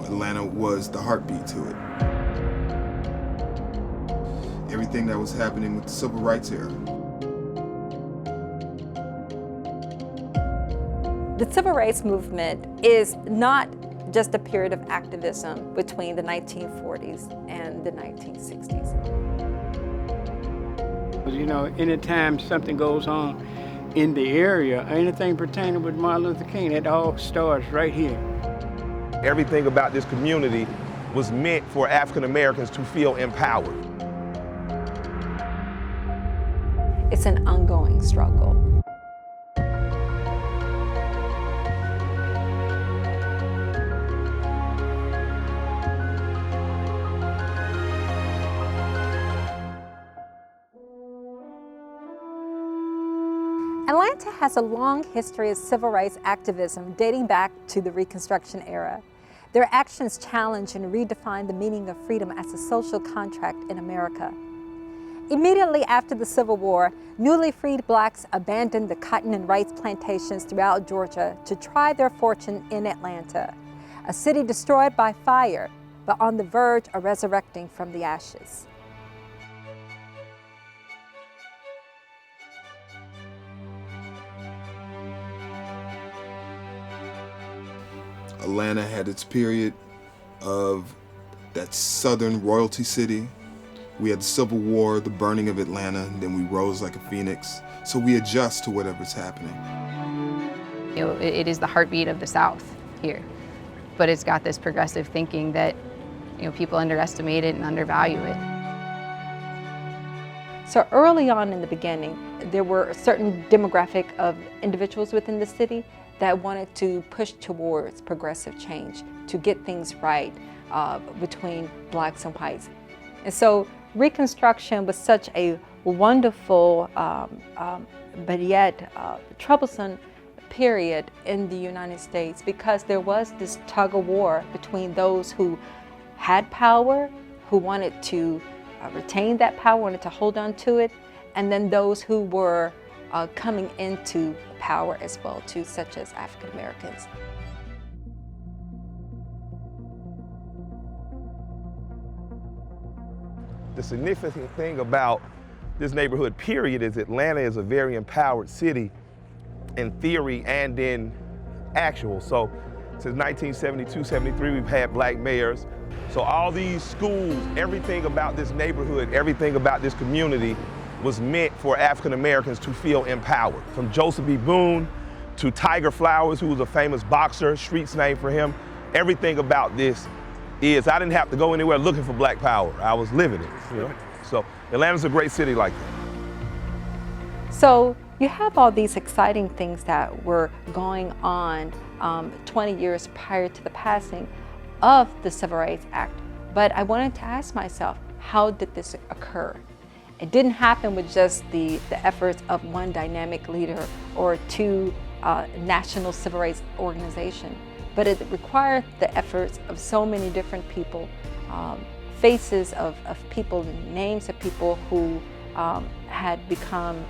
Atlanta was the heartbeat to it. Everything that was happening with the civil rights era. The civil rights movement is not just a period of activism between the 1940s and the 1960s. You know, anytime something goes on in the area, anything pertaining with Martin Luther King, it all starts right here. Everything about this community was meant for African Americans to feel empowered. It's an ongoing struggle. Atlanta has a long history of civil rights activism dating back to the Reconstruction era. Their actions challenge and redefine the meaning of freedom as a social contract in America. Immediately after the Civil War, newly freed blacks abandoned the cotton and rice plantations throughout Georgia to try their fortune in Atlanta, a city destroyed by fire, but on the verge of resurrecting from the ashes. Atlanta had its period of that southern royalty city. We had the Civil War, the burning of Atlanta, and then we rose like a phoenix. So we adjust to whatever's happening. You know, it is the heartbeat of the South here, but it's got this progressive thinking that, you know, people underestimate it and undervalue it. So early on in the beginning, there were a certain demographic of individuals within the city that wanted to push towards progressive change, to get things right between blacks and whites. And so Reconstruction was such a wonderful, but yet troublesome period in the United States, because there was this tug of war between those who had power, who wanted to retain that power, wanted to hold on to it, and then those who were coming into power as well too, such as African Americans. The significant thing about this neighborhood, period, is Atlanta is a very empowered city in theory and in actual. So since 1972, 73, we've had black mayors. So all these schools, everything about this neighborhood, everything about this community was meant for African Americans to feel empowered. From Joseph B. Boone to Tiger Flowers, who was a famous boxer, streets named for him. Everything about this is, I didn't have to go anywhere looking for black power. I was living it, you know? So Atlanta's a great city like that. So you have all these exciting things that were going on 20 years prior to the passing of the Civil Rights Act. But I wanted to ask myself, how did this occur? It didn't happen with just the efforts of one dynamic leader or two national civil rights organizations, but it required the efforts of so many different people, faces of people, names of people who had become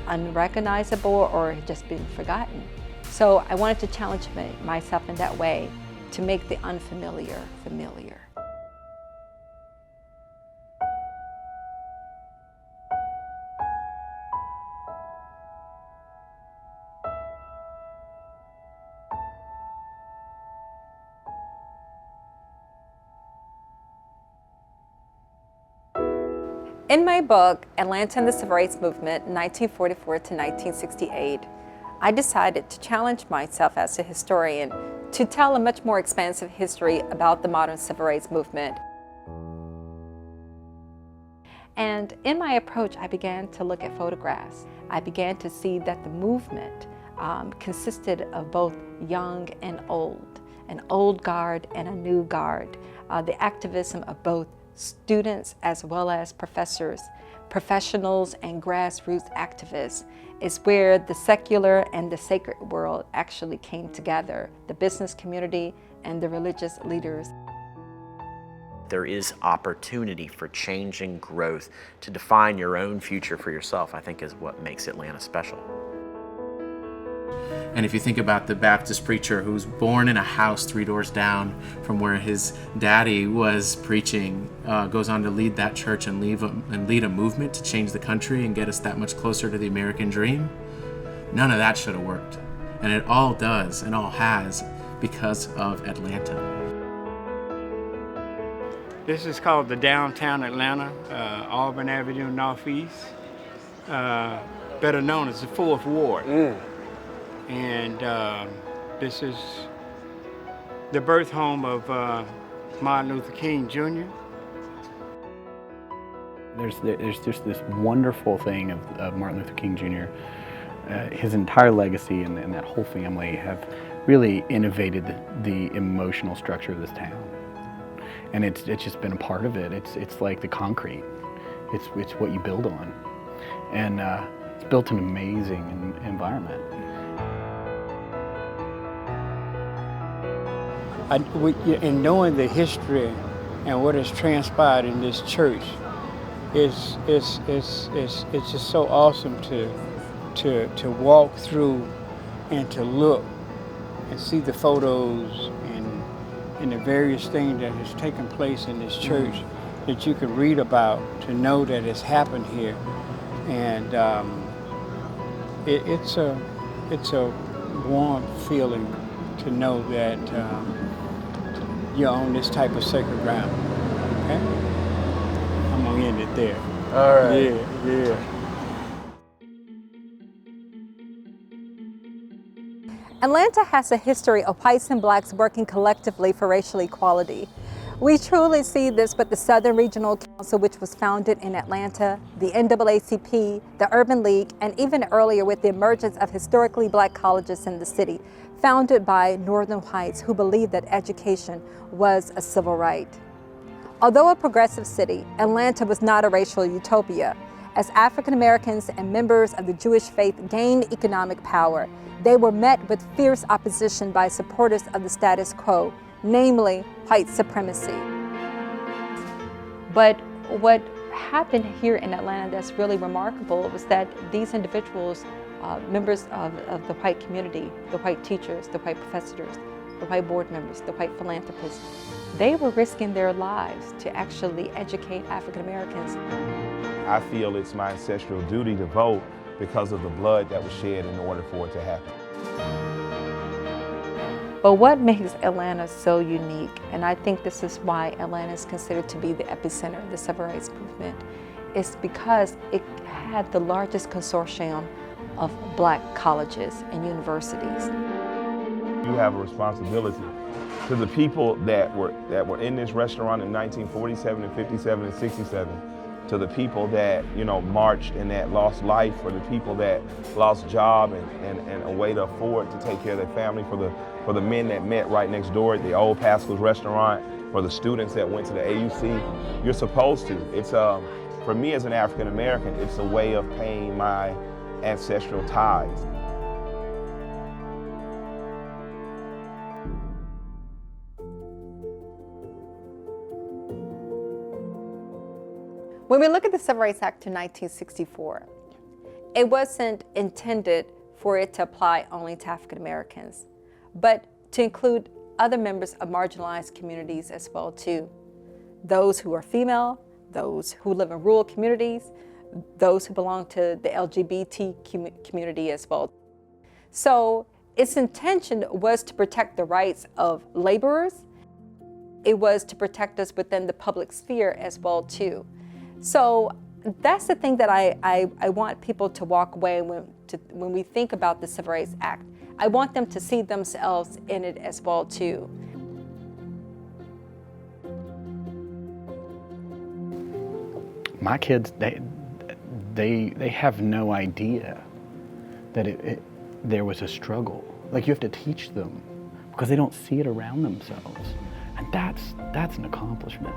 unrecognizable or had just been forgotten. So I wanted to challenge myself in that way, to make the unfamiliar familiar. In my book, Atlanta and the Civil Rights Movement, 1944 to 1968, I decided to challenge myself as a historian to tell a much more expansive history about the modern civil rights movement. And in my approach, I began to look at photographs. I began to see that the movement consisted of both young and old, an old guard and a new guard, the activism of both students as well as professors, professionals and grassroots activists is where the secular and the sacred world actually came together, the business community and the religious leaders. There is opportunity for change and growth to define your own future for yourself, I think is what makes Atlanta special. And if you think about the Baptist preacher who's born in a house 3 doors down from where his daddy was preaching, goes on to lead that church and lead a movement to change the country and get us that much closer to the American dream, none of that should have worked. And it all does and all has because of Atlanta. This is called the downtown Atlanta, Auburn Avenue Northeast, better known as the 4th Ward. And this is the birth home of Martin Luther King Jr. There's just this wonderful thing of Martin Luther King Jr. His entire legacy and that whole family have really innovated the emotional structure of this town. And it's just been a part of it. It's like the concrete. It's what you build on. And it's built an amazing environment. In knowing the history and what has transpired in this church, it's just so awesome to walk through and to look and see the photos and the various things that has taken place in this church that you can read about, to know that it's happened here. And it's a warm feeling to know that you're on this type of sacred ground. Okay? I'm gonna end it there. All right. Yeah. Atlanta has a history of whites and blacks working collectively for racial equality. We truly see this with the Southern Regional Council, which was founded in Atlanta, the NAACP, the Urban League, and even earlier with the emergence of historically black colleges in the city, founded by Northern whites who believed that education was a civil right. Although a progressive city, Atlanta was not a racial utopia. As African Americans and members of the Jewish faith gained economic power, they were met with fierce opposition by supporters of the status quo, namely white supremacy. But what happened here in Atlanta that's really remarkable was that these individuals, members of the white community, the white teachers, the white professors, the white board members, the white philanthropists, they were risking their lives to actually educate African Americans. I feel it's my ancestral duty to vote because of the blood that was shed in order for it to happen. But what makes Atlanta so unique, and I think this is why Atlanta is considered to be the epicenter of the civil rights movement, is because it had the largest consortium of black colleges and universities. You have a responsibility to the people that were in this restaurant in 1947 and 57 and 67, to the people that, you know, marched and that lost life, for the people that lost job and a way to afford to take care of their family, for the men that met right next door at the old Pascal's restaurant, for the students that went to the AUC. You're supposed to. It's for me as an African American, it's a way of paying my ancestral ties. When we look at the Civil Rights Act of 1964, it wasn't intended for it to apply only to African Americans, but to include other members of marginalized communities as well too. Those who are female, those who live in rural communities, those who belong to the LGBT community as well. So its intention was to protect the rights of laborers. It was to protect us within the public sphere as well too. So that's the thing that I want people to walk away when we think about the Civil Rights Act. I want them to see themselves in it as well too. My kids, they have no idea that there was a struggle. Like, you have to teach them because they don't see it around themselves. And that's an accomplishment.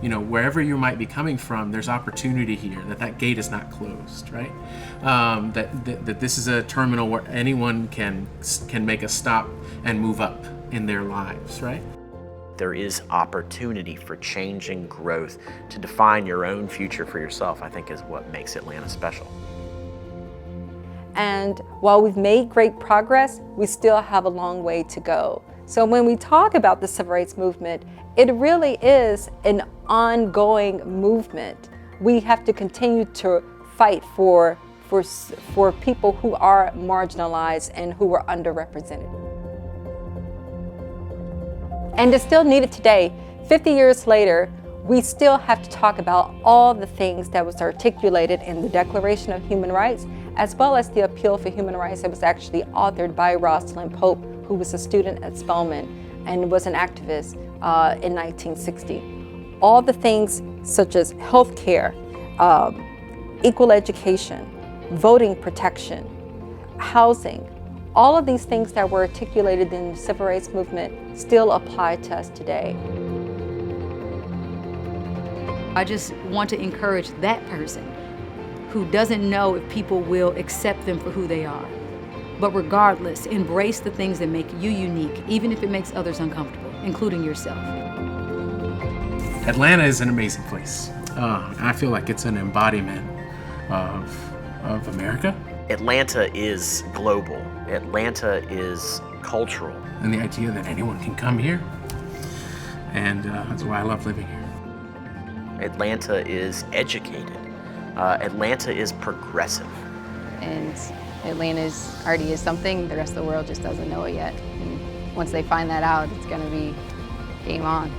You know, wherever you might be coming from, there's opportunity here, that gate is not closed, right? That this is a terminal where anyone can make a stop and move up in their lives, right? There is opportunity for change and growth to define your own future for yourself, I think, is what makes Atlanta special. And while we've made great progress, we still have a long way to go. So when we talk about the civil rights movement, it really is an ongoing movement. We have to continue to fight for people who are marginalized and who are underrepresented. And it's still needed today. 50 years later, we still have to talk about all the things that was articulated in the Declaration of Human Rights, as well as the Appeal for Human Rights that was actually authored by Rosalind Pope, who was a student at Spelman and was an activist in 1960. All the things such as health care, equal education, voting protection, housing, all of these things that were articulated in the civil rights movement still apply to us today. I just want to encourage that person who doesn't know if people will accept them for who they are. But regardless, embrace the things that make you unique, even if it makes others uncomfortable, including yourself. Atlanta is an amazing place. I feel like it's an embodiment of America. Atlanta is global. Atlanta is cultural. And the idea that anyone can come here. And that's why I love living here. Atlanta is educated. Atlanta is progressive. And Atlanta already is something, the rest of the world just doesn't know it yet. And once they find that out, it's gonna be game on.